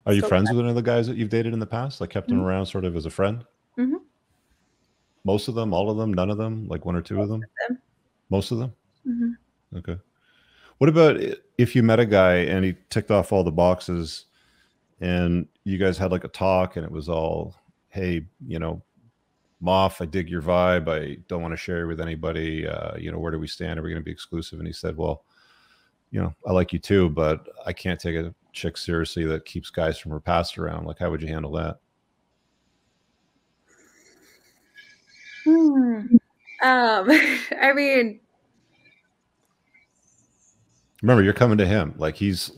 Are you friends with any of the guys that you've dated in the past? Like kept them around sort of as a friend? Mm-hmm. Most of them, all of them, none of them, like one or two of them? Most of them? Mm-hmm. Okay. What about if you met a guy and he ticked off all the boxes and you guys had like a talk and it was all, hey, you know, Moff, I dig your vibe. I don't want to share it with anybody. You know, where do we stand? Are we going to be exclusive? And he said, well, you know, I like you too, but I can't take a chick seriously that keeps guys from her past around. Like, how would you handle that? I mean, Remember, you're coming to him like he's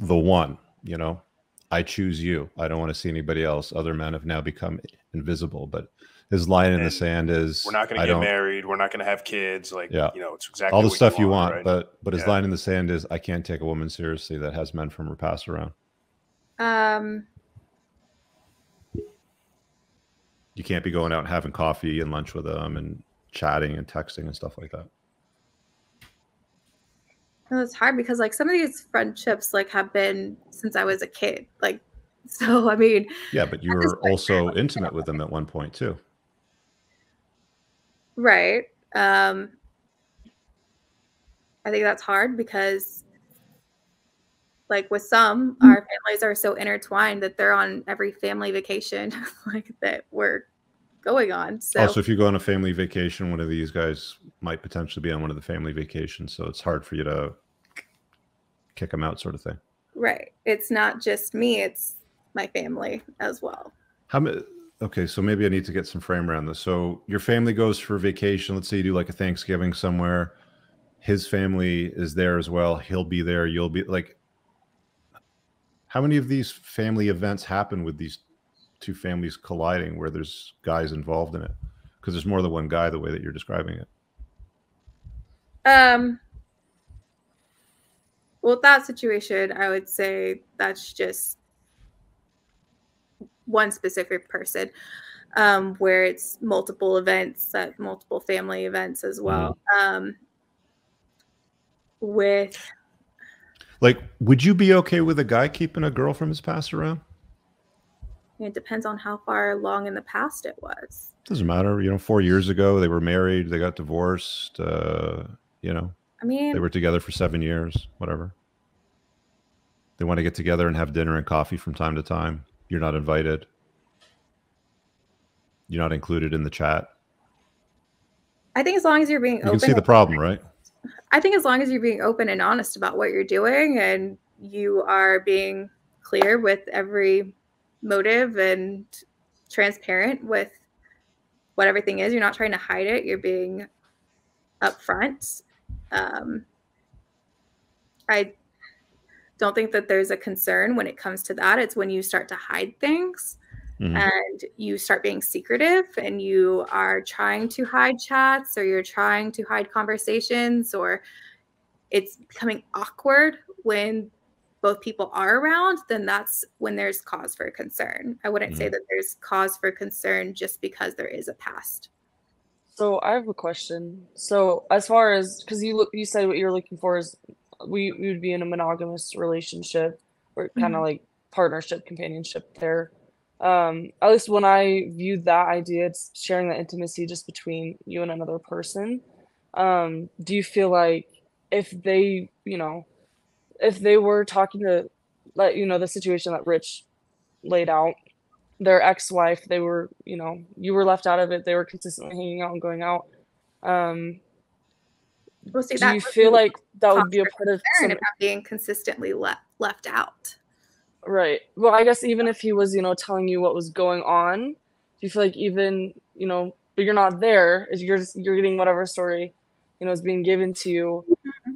the one, you know. I choose you. I don't want to see anybody else. Other men have now become invisible, but his line in the sand is, we're not going to get married. We're not going to have kids. Like, yeah, you know, it's exactly all the what stuff you want. right? But his line in the sand is, I can't take a woman seriously that has men from her past around. You can't be going out and having coffee and lunch with them and chatting and texting and stuff like that. No, it's hard because like some of these friendships like have been since I was a kid. Like, so I mean, yeah, but you were also intimate with them at one point too. Right. I think that's hard because like with some, our families are so intertwined that they're on every family vacation like that we're going on. So also, if you go on a family vacation, one of these guys might potentially be on one of the family vacations. So it's hard for you to kick them out, sort of thing. Right. It's not just me, it's my family as well. How many? Okay, so maybe I need to get some frame around this. So your family goes for vacation. Let's say you do like a Thanksgiving somewhere. His family is there as well. He'll be there. You'll be like, how many of these family events happen with these two families colliding where there's guys involved in it? Because there's more than one guy the way that you're describing it. Well, that situation, I would say that's just one specific person, where it's multiple events, multiple family events as well. With like, would you be okay with a guy keeping a girl from his past around? It depends on how far along in the past it was. Doesn't matter. You know, 4 years ago, they were married, they got divorced, you know, I mean, they were together for 7 years, whatever. They want to get together and have dinner and coffee from time to time. You're not invited. You're not included in the chat. I think as long as you're being open. You can see the problem, right? I think as long as you're being open and honest about what you're doing and you are being clear with every motive and transparent with what everything is, you're not trying to hide it, you're being upfront. I don't think that there's a concern when it comes to that. It's when you start to hide things and you start being secretive and you are trying to hide chats or you're trying to hide conversations, or it's becoming awkward when both people are around, then that's when there's cause for concern. I wouldn't say that there's cause for concern just because there is a past. So I have a question. So as far as, because you said what you're looking for is we would be in a monogamous relationship or kind of like partnership, companionship there. At least when I viewed that idea, it's sharing that intimacy just between you and another person. Do you feel like if they, you know, if they were talking to, like, you know, the situation that Rich laid out, their ex-wife, they were, you know, you were left out of it, they were consistently hanging out and going out. Well, see, do you feel like that would be a part of about being consistently left out? Right. Well, I guess even if he was, you know, telling you what was going on, do you feel like even, you know, but you're not there, you're getting whatever story, you know, is being given to you.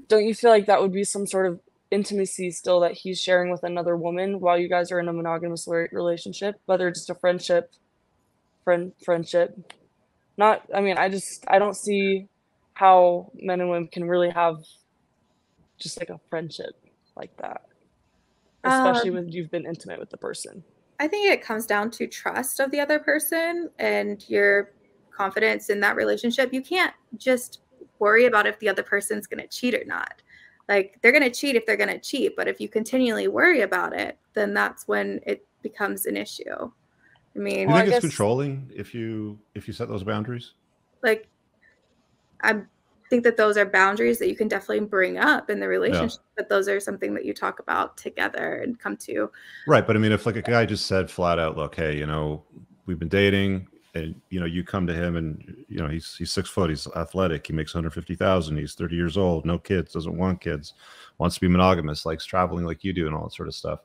Don't you feel like that would be some sort of intimacy still that he's sharing with another woman while you guys are in a monogamous relationship, whether it's just a friendship? Not, I mean, I don't see how men and women can really have just like a friendship like that, especially when you've been intimate with the person. I think it comes down to trust of the other person and your confidence in that relationship. You can't just worry about if the other person's going to cheat or not. Like, they're going to cheat if they're going to cheat, but if you continually worry about it, then that's when it becomes an issue. I mean, you think it's controlling if you set those boundaries? Like, I think that those are boundaries that you can definitely bring up in the relationship, but those are something that you talk about together and come to. Right. But I mean, if like a guy just said flat out, look, hey, you know, we've been dating, and you know, you come to him and you know, he's 6 foot, he's athletic, he makes 150,000, he's 30 years old, no kids, doesn't want kids, wants to be monogamous, likes traveling like you do and all that sort of stuff.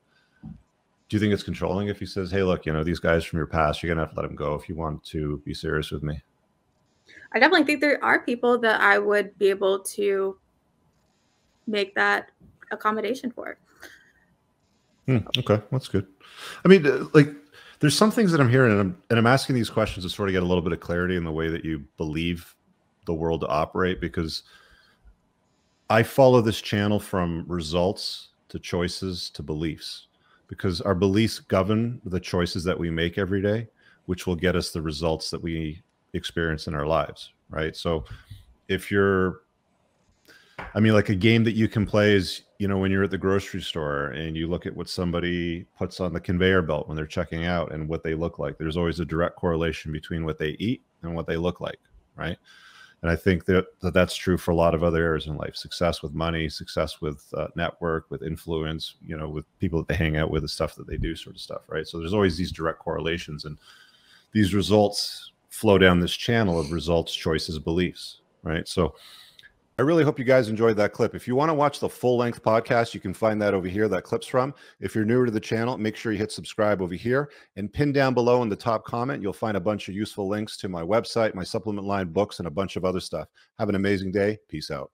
Do you think it's controlling if he says, hey, look, you know, these guys from your past, you're gonna have to let them go if you want to be serious with me? I definitely think there are people that I would be able to make that accommodation for. Okay, that's good. I mean, like, there's some things that I'm hearing, and I'm asking these questions to sort of get a little bit of clarity in the way that you believe the world to operate, because I follow this channel from results to choices to beliefs, because our beliefs govern the choices that we make every day, which will get us the results that we experience in our lives, right? So if you're, I mean, like a game that you can play is, you know, when you're at the grocery store and you look at what somebody puts on the conveyor belt when they're checking out and what they look like, there's always a direct correlation between what they eat and what they look like, right? And I think that's true for a lot of other areas in life: success with money, success with network, with influence, you know, with people that they hang out with, the stuff that they do, sort of stuff, right? So there's always these direct correlations, and these results flow down this channel of results, choices, beliefs, right? So I really hope you guys enjoyed that clip. If you want to watch the full-length podcast, you can find that over here, that clip's from. If you're newer to the channel, make sure you hit subscribe over here, and pin down below in the top comment, you'll find a bunch of useful links to my website, my supplement line, books, and a bunch of other stuff. Have an amazing day. Peace out.